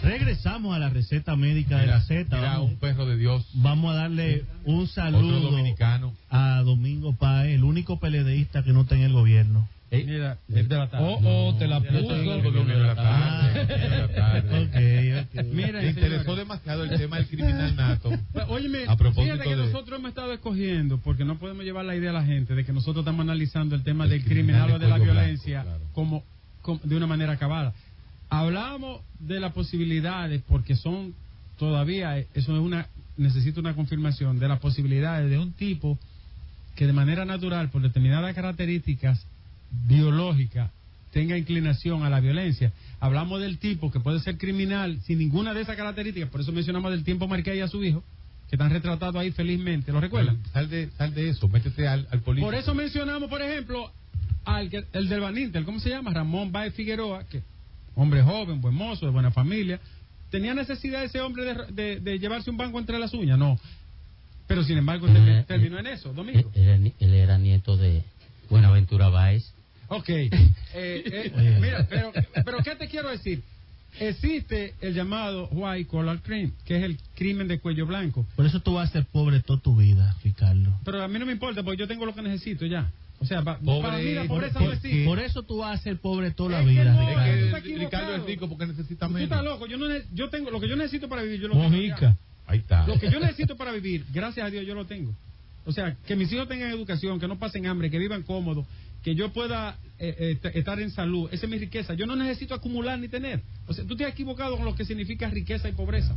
Speaker 4: Regresamos a la receta médica de la Z.
Speaker 2: Mira, un perro de Dios,
Speaker 4: Vamos a darle un
Speaker 2: otro
Speaker 4: saludo
Speaker 2: dominicano.
Speaker 4: a Domingo Páez, el único peledeísta que no está en el gobierno.
Speaker 6: Mira, el de la tarde.
Speaker 3: Te la
Speaker 2: Yo
Speaker 3: puso.
Speaker 2: estoy en el gobierno de la tarde, de la tarde.
Speaker 4: Ok.
Speaker 6: Mira,
Speaker 2: Le interesó
Speaker 6: señores.
Speaker 2: demasiado el tema del criminal nato.
Speaker 6: Óyeme,
Speaker 2: A propósito
Speaker 6: fíjate que
Speaker 2: de-
Speaker 6: nosotros hemos estado escogiendo, porque no podemos llevar la idea a la gente de que nosotros estamos analizando el tema
Speaker 2: El
Speaker 6: del
Speaker 2: criminal
Speaker 6: criminal o de la
Speaker 2: de cuello
Speaker 6: violencia
Speaker 2: blanco, claro.
Speaker 6: como de una manera acabada. Hablamos de las posibilidades, porque son todavía, eso es necesita una confirmación de las posibilidades de un tipo que de manera natural, por determinadas características biológicas, tenga inclinación a la violencia. Hablamos del tipo que puede ser criminal sin ninguna de esas características, por eso mencionamos del tiempo Marqués y a su hijo, que están retratados ahí felizmente, ¿lo recuerdan?
Speaker 2: Sal de eso, métete al político.
Speaker 6: Por eso mencionamos, por ejemplo, el del Baninter, ¿cómo se llama? Ramón Báez Figueroa, que hombre joven, buen mozo, de buena familia. ¿Tenía necesidad ese hombre de llevarse un banco entre las uñas? No. Pero sin embargo terminó en eso, Domingo.
Speaker 7: Él era nieto de Buenaventura Báez.
Speaker 6: Ok. Mira, pero ¿qué te quiero decir? Existe el llamado white collar crime, que es el crimen de cuello blanco.
Speaker 4: Por eso tú vas a ser pobre toda tu vida, Ricardo.
Speaker 6: Pero a mí no me importa, porque yo tengo lo que necesito ya. O sea, para mí la
Speaker 4: por,
Speaker 6: pobreza no existe.
Speaker 4: Por eso tú vas a ser pobre toda la vida, Ricardo.
Speaker 2: Ricardo es rico porque necesita menos.
Speaker 6: Tú estás loco, yo tengo lo que yo necesito para vivir, yo lo tengo.
Speaker 3: Mojica.
Speaker 2: Ahí está.
Speaker 6: Lo que yo necesito para vivir, gracias a Dios yo lo tengo. O sea, que mis hijos tengan educación, que no pasen hambre, que vivan cómodos, que yo pueda estar en salud. Esa es mi riqueza. Yo no necesito acumular ni tener. O sea, tú te has equivocado con lo que significa riqueza y pobreza.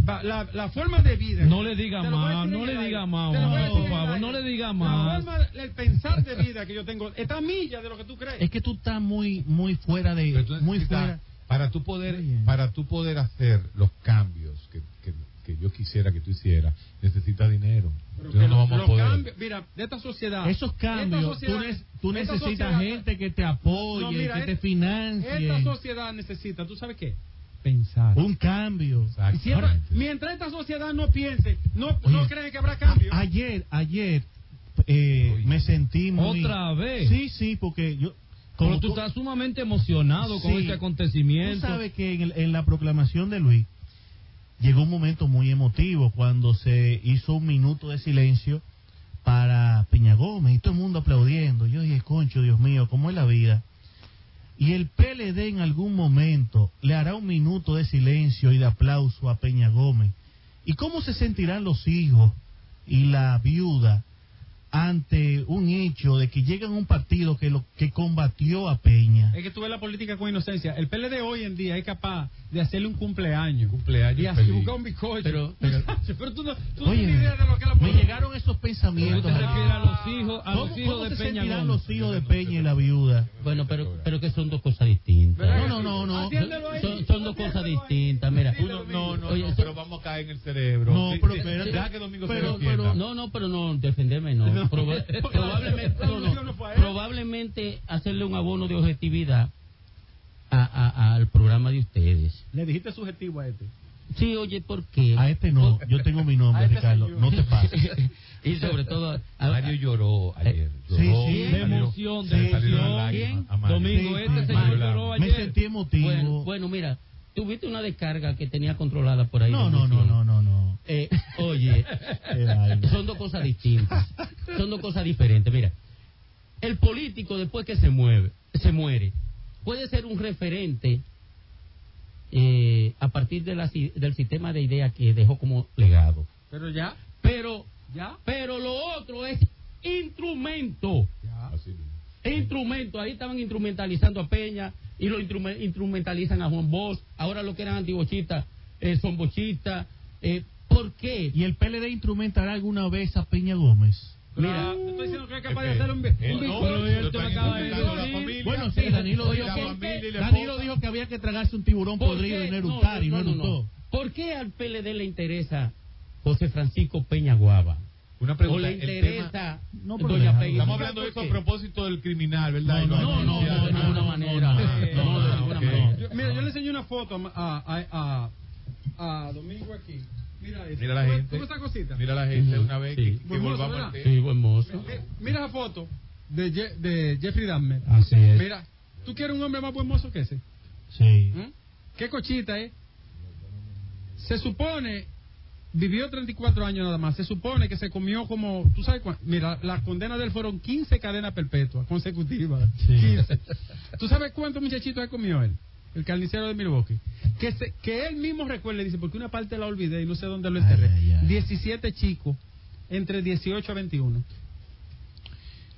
Speaker 6: La forma de vida.
Speaker 3: No le diga más, no le diga más, por favor, no le diga más.
Speaker 6: La forma, el pensar de vida que yo tengo está a milla de lo que tú crees.
Speaker 4: Es que tú estás muy fuera de, muy fuera.
Speaker 2: Para tú poder hacer los cambios que yo quisiera que tú hicieras, necesitas dinero.
Speaker 6: Pero no vamos a poder. Cambios, mira, de esta sociedad.
Speaker 4: Esos cambios, tú necesitas gente que te apoye, que te financie.
Speaker 6: Esta sociedad necesita, ¿tú sabes qué? Pensar.
Speaker 4: Un cambio.
Speaker 6: Siempre, mientras esta sociedad no piense, no creen que habrá cambio.
Speaker 4: Ayer me sentí muy...
Speaker 3: ¿Otra vez?
Speaker 4: Sí, porque yo...
Speaker 3: Pero tú estás sumamente emocionado con este acontecimiento.
Speaker 4: Tú sabes que en la proclamación de Luis llegó un momento muy emotivo cuando se hizo un minuto de silencio para Peña Gómez y todo el mundo aplaudiendo. Yo dije, concho, Dios mío, ¿cómo es la vida? Y el PLD en algún momento le hará un minuto de silencio y de aplauso a Peña Gómez. ¿Y cómo se sentirán los hijos y la viuda ante un hecho de que llegan a un partido que combatió a Peña?
Speaker 6: Es que tú ves la política con inocencia. El PLD hoy en día es capaz de hacerle un cumpleaños
Speaker 2: y
Speaker 6: así buscar un bizcocho.
Speaker 7: Pero
Speaker 6: tú no
Speaker 4: oye,
Speaker 6: tienes idea de lo que es la política.
Speaker 4: Me llegaron esos pensamientos.
Speaker 3: ¿Tú te refieres a los hijos,
Speaker 4: ¿Cómo
Speaker 3: de
Speaker 4: se
Speaker 3: Peña
Speaker 4: sentirán
Speaker 3: Gómez?
Speaker 4: los hijos de Peña y la viuda?
Speaker 7: Bueno, pero que son dos cosas distintas.
Speaker 4: No.
Speaker 7: Son dos cosas distintas. Mira,
Speaker 2: oye, pero vamos a caer en el cerebro.
Speaker 4: No, pero espérate.
Speaker 2: Deja que Domingo se
Speaker 7: pero no, defenderme no. Probablemente hacerle un abono de objetividad al programa de ustedes.
Speaker 6: Le dijiste subjetivo a este.
Speaker 7: Sí, oye, ¿por qué?
Speaker 4: A este no, yo tengo mi nombre, Ricardo, no te pases.
Speaker 7: Y sobre todo...
Speaker 2: Mario lloró ayer.
Speaker 4: Sí,
Speaker 3: de emoción, Domingo, este señor lloró ayer.
Speaker 4: Me sentí emotivo.
Speaker 7: Bueno, mira, tuviste una descarga que tenía controlada por ahí.
Speaker 4: No.
Speaker 7: Oye, son dos cosas distintas. Son dos cosas diferentes. Mira, el político después que se muere, puede ser un referente a partir del sistema de ideas que dejó como legado. Pero lo otro es instrumento. Instrumento. Ahí estaban instrumentalizando a Peña y lo instrumentalizan a Juan Bosch. Ahora lo que eran antibochistas son bochistas. ¿Por qué?
Speaker 4: ¿Y el PLD instrumentará alguna vez a Peña Gómez?
Speaker 6: Mira, te estoy diciendo que es capaz de hacer un
Speaker 4: bueno, sí, Danilo dijo que había que tragarse un tiburón podrido y no eructar y no eructó.
Speaker 7: ¿Por qué al PLD le interesa José Francisco Peña Guava?
Speaker 2: Una pregunta.
Speaker 7: ¿O le interesa
Speaker 2: doña Peña? Estamos hablando de eso a propósito del criminal, ¿verdad?
Speaker 7: No, de ninguna manera.
Speaker 6: Mira, yo le enseñé una foto a Domingo aquí.
Speaker 2: Mira la gente.
Speaker 6: ¿Cómo esa cosita?
Speaker 2: Mira la gente una vez que volvamos al tema.
Speaker 7: Sí, buen mozo.
Speaker 6: Mira la foto de Jeffrey Dahmer.
Speaker 3: Así es.
Speaker 6: Mira, ¿tú quieres un hombre más buen mozo que ese?
Speaker 4: Sí.
Speaker 6: ¿Qué cochita, Se supone, vivió 34 años nada más, se supone que se comió como, ¿tú sabes cuánto? Mira, la condena de él fueron 15 cadenas perpetuas consecutivas.
Speaker 4: Sí.
Speaker 6: 15. ¿Tú sabes cuántos muchachitos se comió él? El carnicero de Milwaukee. Que él mismo recuerda, dice, porque una parte la olvidé y no sé dónde lo enterré. 17 chicos entre 18 a 21.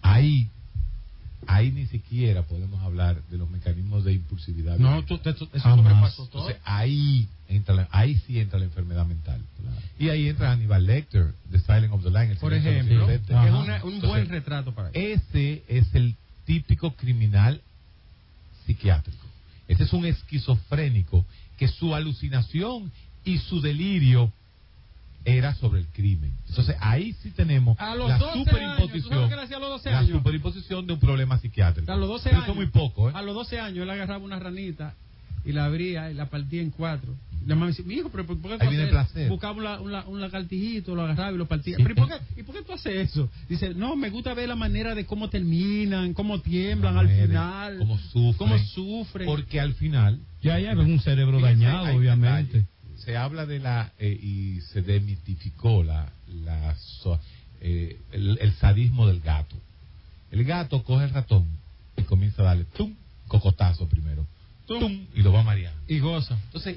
Speaker 2: Ahí ni siquiera podemos hablar de los mecanismos de impulsividad.
Speaker 6: No, eso sobrepasó todo.
Speaker 2: Entonces, ahí sí entra la enfermedad mental. Claro. Y ahí entra Hannibal Lecter, The Silence of the Line.
Speaker 6: Por ejemplo, es un buen retrato para él.
Speaker 2: Ese es el típico criminal psiquiátrico. Ese es un esquizofrénico que su alucinación y su delirio era sobre el crimen. Entonces ahí sí tenemos la superimposición de un problema psiquiátrico.
Speaker 6: A los 12
Speaker 2: años,
Speaker 6: años,
Speaker 2: eso es muy poco,
Speaker 6: A los 12 años él agarraba una ranita y la abría y la partía en 4. La mamá decía, mijo, pero ¿por qué tú haces eso? Buscaba un lagartijito, lo agarraba y lo partía. Sí. Pero ¿y por qué tú haces eso? Dice, no, me gusta ver la manera de cómo terminan, cómo tiemblan al final,
Speaker 2: cómo sufren. Porque al final
Speaker 3: ya hay un cerebro dañado, obviamente.
Speaker 2: Se habla de y se demitificó el sadismo del gato. El gato coge el ratón y comienza a darle cocotazo primero, y lo va mareando.
Speaker 6: Y goza.
Speaker 2: Entonces,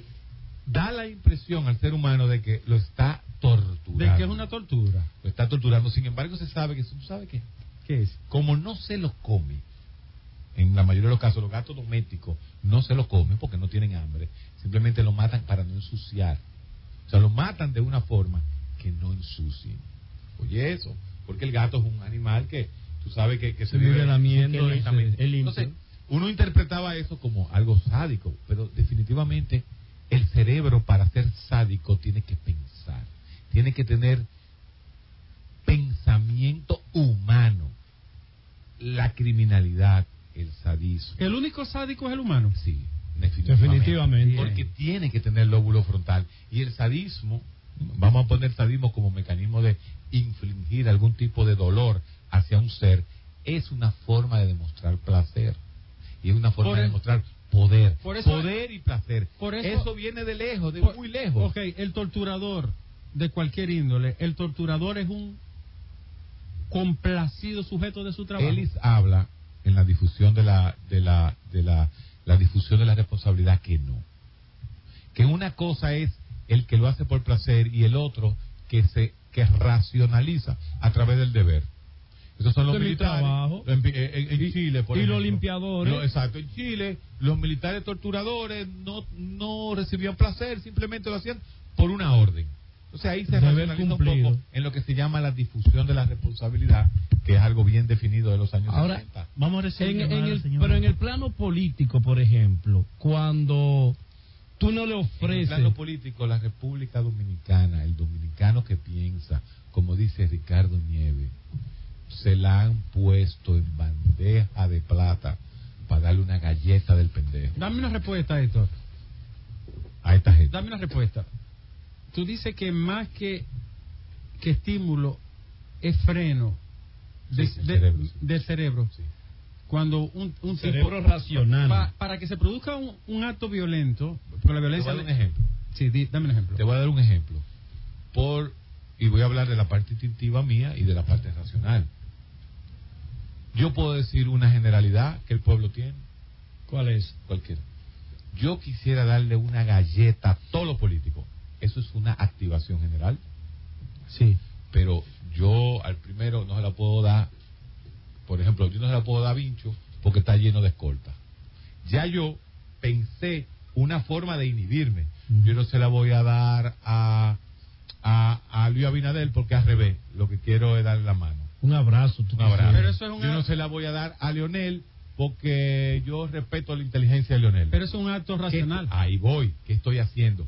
Speaker 2: da la impresión al ser humano de que lo está torturando.
Speaker 6: De que es una tortura.
Speaker 2: Lo está torturando. Sin embargo, se sabe que, ¿tú sabes qué?
Speaker 6: ¿Qué es?
Speaker 2: Como no se los come, en la mayoría de los casos, los gatos domésticos no se los comen porque no tienen hambre. Simplemente lo matan para no ensuciar. O sea, lo matan de una forma que no ensucien. Oye, eso. Porque el gato es un animal que, tú sabes que se vive
Speaker 3: lamiendo.
Speaker 2: Entonces, uno interpretaba eso como algo sádico, pero definitivamente el cerebro para ser sádico tiene que pensar, tiene que tener pensamiento humano. La criminalidad, el sadismo.
Speaker 6: ¿El único sádico es el humano?
Speaker 2: Sí,
Speaker 3: definitivamente.
Speaker 2: Porque tiene que tener lóbulo frontal. Y el sadismo, vamos a poner sadismo como mecanismo de infligir algún tipo de dolor hacia un ser, es una forma de demostrar placer. Y es una forma de demostrar poder. Poder y placer. Eso viene de lejos, de muy lejos.
Speaker 6: Ok, el torturador de cualquier índole, el torturador es un complacido sujeto de su trabajo.
Speaker 2: Ellis habla en la difusión de la difusión de la responsabilidad que no. Que una cosa es el que lo hace por placer y el otro que racionaliza a través del deber. Esos son los militares en Chile, por ejemplo.
Speaker 3: Los limpiadores.
Speaker 2: Exacto, en Chile los militares torturadores no recibían placer, simplemente lo hacían por una orden. Entonces ahí se racionaliza un poco en lo que se llama la difusión de la responsabilidad, que es algo bien definido de los años 60.
Speaker 3: Vamos a recibir pero en el plano político, por ejemplo, cuando tú no le ofreces... En el
Speaker 2: plano político, la República Dominicana, el dominicano que piensa, como dice Ricardo Nieves, se la han puesto en bandeja de plata para darle una galleta del pendejo.
Speaker 6: Dame una respuesta, Héctor.
Speaker 2: A esta gente.
Speaker 6: Dame una respuesta. Tú dices que más que estímulo es freno del cerebro.
Speaker 2: Sí.
Speaker 6: Cuando un
Speaker 3: cerebro
Speaker 6: tipo,
Speaker 3: racional.
Speaker 6: Para que se produzca un acto violento, porque la violencia...
Speaker 2: Te voy a dar un ejemplo.
Speaker 6: Sí, dame un ejemplo.
Speaker 2: Te voy a dar un ejemplo. Y voy a hablar de la parte instintiva mía y de la parte racional. Yo puedo decir una generalidad que el pueblo tiene.
Speaker 3: ¿Cuál es?
Speaker 2: Cualquiera. Yo quisiera darle una galleta a todos los políticos. Eso es una activación general.
Speaker 3: Sí.
Speaker 2: Pero yo al primero no se la puedo dar. Por ejemplo, yo no se la puedo dar a Vincho porque está lleno de escolta. Ya yo pensé una forma de inhibirme. Yo no se la voy a dar a Luis Abinader porque al revés. Lo que quiero es darle la mano.
Speaker 3: Un abrazo.
Speaker 2: Un abrazo. Pero eso es yo no se la voy a dar a Leonel porque yo respeto la inteligencia de Leonel.
Speaker 6: Pero es un acto racional.
Speaker 2: Ahí voy. ¿Qué estoy haciendo?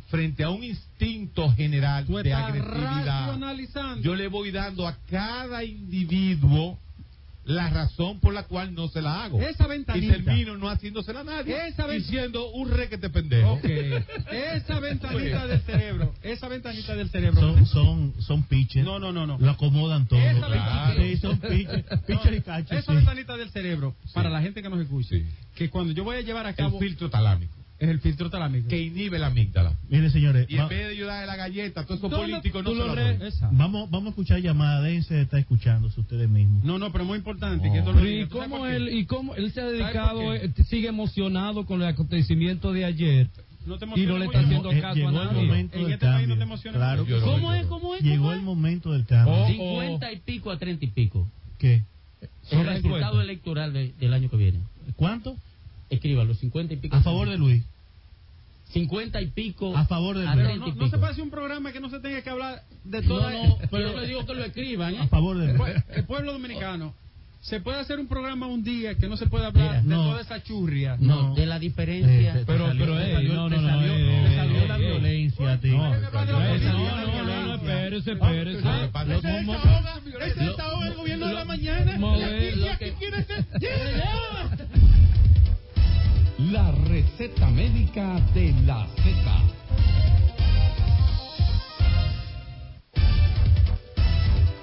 Speaker 2: Frente a un instinto general de agresividad, yo le voy dando a cada individuo la razón por la cual no se la hago.
Speaker 6: Esa ventanita.
Speaker 2: Y termino no haciéndosela a nadie, diciendo un requete pendejo.
Speaker 6: Okay. Esa ventanita del cerebro,
Speaker 4: son pitches.
Speaker 6: No.
Speaker 4: Lo acomodan todo.
Speaker 6: Sí,
Speaker 4: son pitches y cachos.
Speaker 6: Esa ventanita del cerebro, para la gente que nos escucha, que cuando yo voy a llevar a cabo
Speaker 2: el filtro talámico.
Speaker 6: Es el filtro talámico.
Speaker 2: Que inhibe la amígdala.
Speaker 4: Mire, señores.
Speaker 2: Y en vez de ayudar a la galleta, todos esos políticos no se lo
Speaker 4: vamos a escuchar llamadas. Déjense de estar escuchándose ustedes mismos.
Speaker 6: No, pero muy importante.
Speaker 3: ¿Y cómo él se ha dedicado, sigue emocionado con el acontecimiento de ayer? Y no le está haciendo caso a nadie.
Speaker 4: En este país no te emociona. Claro.
Speaker 3: ¿Cómo es?
Speaker 4: Llegó el momento del cambio.
Speaker 7: 50 y pico a 30 y pico.
Speaker 4: ¿Qué?
Speaker 7: El resultado electoral del año que viene.
Speaker 4: ¿Cuánto?
Speaker 7: Escríbalo, 50 y pico.
Speaker 4: A favor de Luis.
Speaker 7: 50 y pico.
Speaker 4: A favor de Luis.
Speaker 6: No se puede hacer un programa que no se tenga que hablar de todo.
Speaker 7: Pero yo le digo que lo escriban.
Speaker 4: A favor de Luis.
Speaker 6: El pueblo dominicano, se puede hacer un programa un día que no se puede hablar de toda esa churria.
Speaker 7: No, de la diferencia.
Speaker 3: Pero
Speaker 4: te salió la violencia a ti.
Speaker 3: No, espérese.
Speaker 4: Ese estado del gobierno de la mañana.
Speaker 1: La receta médica de la Z.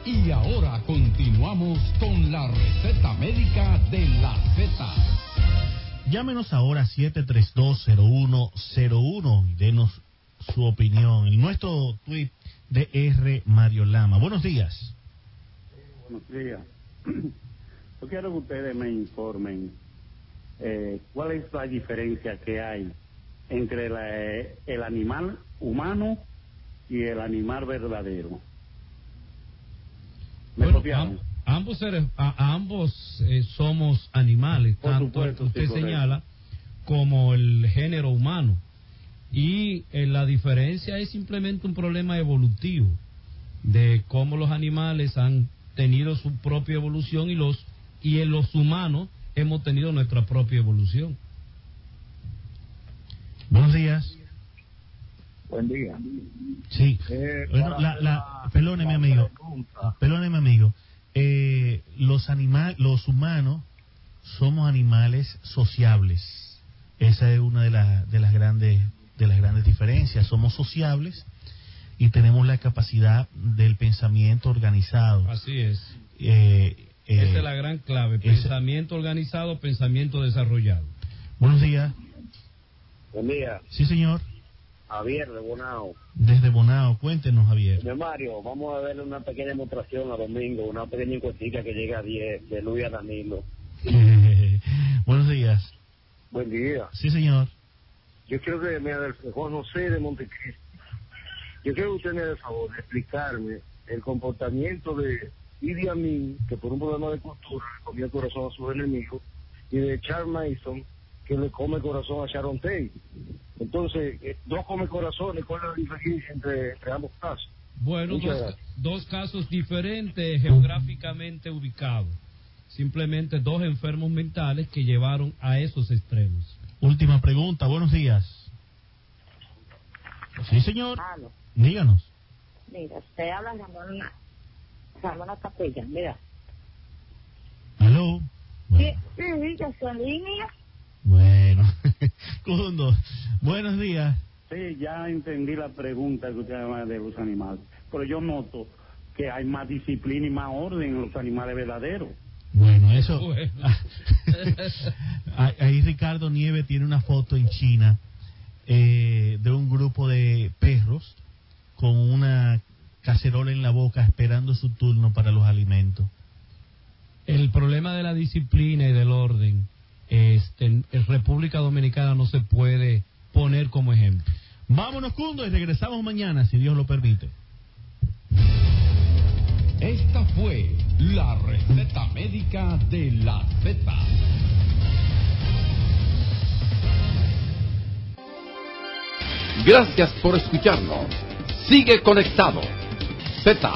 Speaker 1: Y ahora continuamos con la receta médica de la Z.
Speaker 4: Llámenos ahora 7320101 y denos su opinión en nuestro tweet de R. Mario Lama. Buenos días.
Speaker 8: Buenos días. Yo quiero que ustedes me informen cuál es la diferencia que hay entre el animal humano y el animal verdadero.
Speaker 3: Bueno, ambos somos animales, tanto el que usted señala como el género humano. Y la diferencia es simplemente un problema evolutivo de cómo los animales han tenido su propia evolución y en los humanos hemos tenido nuestra propia evolución.
Speaker 4: Buenos días.
Speaker 8: Buen día.
Speaker 4: Sí. Bueno, perdóneme, amigo. Los humanos somos animales sociables. Esa es una de las grandes diferencias. Somos sociables y tenemos la capacidad del pensamiento organizado.
Speaker 3: Así es. Esa es la gran clave. Pensamiento organizado, pensamiento desarrollado.
Speaker 4: Buenos días.
Speaker 8: Buen día.
Speaker 4: Sí, señor.
Speaker 8: Javier de Bonao.
Speaker 4: Desde Bonao, cuéntenos, Javier.
Speaker 8: Señor Mario, vamos a ver una pequeña demostración a domingo, una pequeña encuestita que llega a 10 de Luis a Danilo.
Speaker 4: Buenos días.
Speaker 8: Buen día.
Speaker 4: Sí, señor.
Speaker 8: Yo quiero que me haga el Juan José de Montecristo. Yo quiero que usted me haga el favor de explicarme el comportamiento de Idi Amin, que por un problema de cultura le comió el corazón a sus enemigos, y de Charles Mason, que le come el corazón a Sharon Tate. Entonces, dos come corazones, ¿cuál es la diferencia entre ambos casos?
Speaker 3: Bueno, dos casos diferentes geográficamente ubicados. Simplemente dos enfermos mentales que llevaron a esos extremos.
Speaker 4: Última pregunta, buenos días. Sí, señor.
Speaker 9: Aló.
Speaker 4: Díganos.
Speaker 9: Mira, usted habla de Ramona Capella, mira.
Speaker 4: ¿Aló?
Speaker 9: Bueno. Sí, yo soy línea.
Speaker 4: Bueno, Cundo, buenos días.
Speaker 8: Sí, ya entendí la pregunta que usted habla de los animales, pero yo noto que hay más disciplina y más orden en los animales verdaderos.
Speaker 4: Bueno, eso... Ahí Ricardo Nieves tiene una foto en China de un grupo de perros con una cacerola en la boca esperando su turno para los alimentos.
Speaker 3: El problema de la disciplina y del orden en República Dominicana no se puede poner como ejemplo.
Speaker 4: Vámonos, Cundo, y regresamos mañana, si Dios lo permite.
Speaker 1: Esta fue la receta médica de la Z. Gracias por escucharnos. Sigue conectado. Z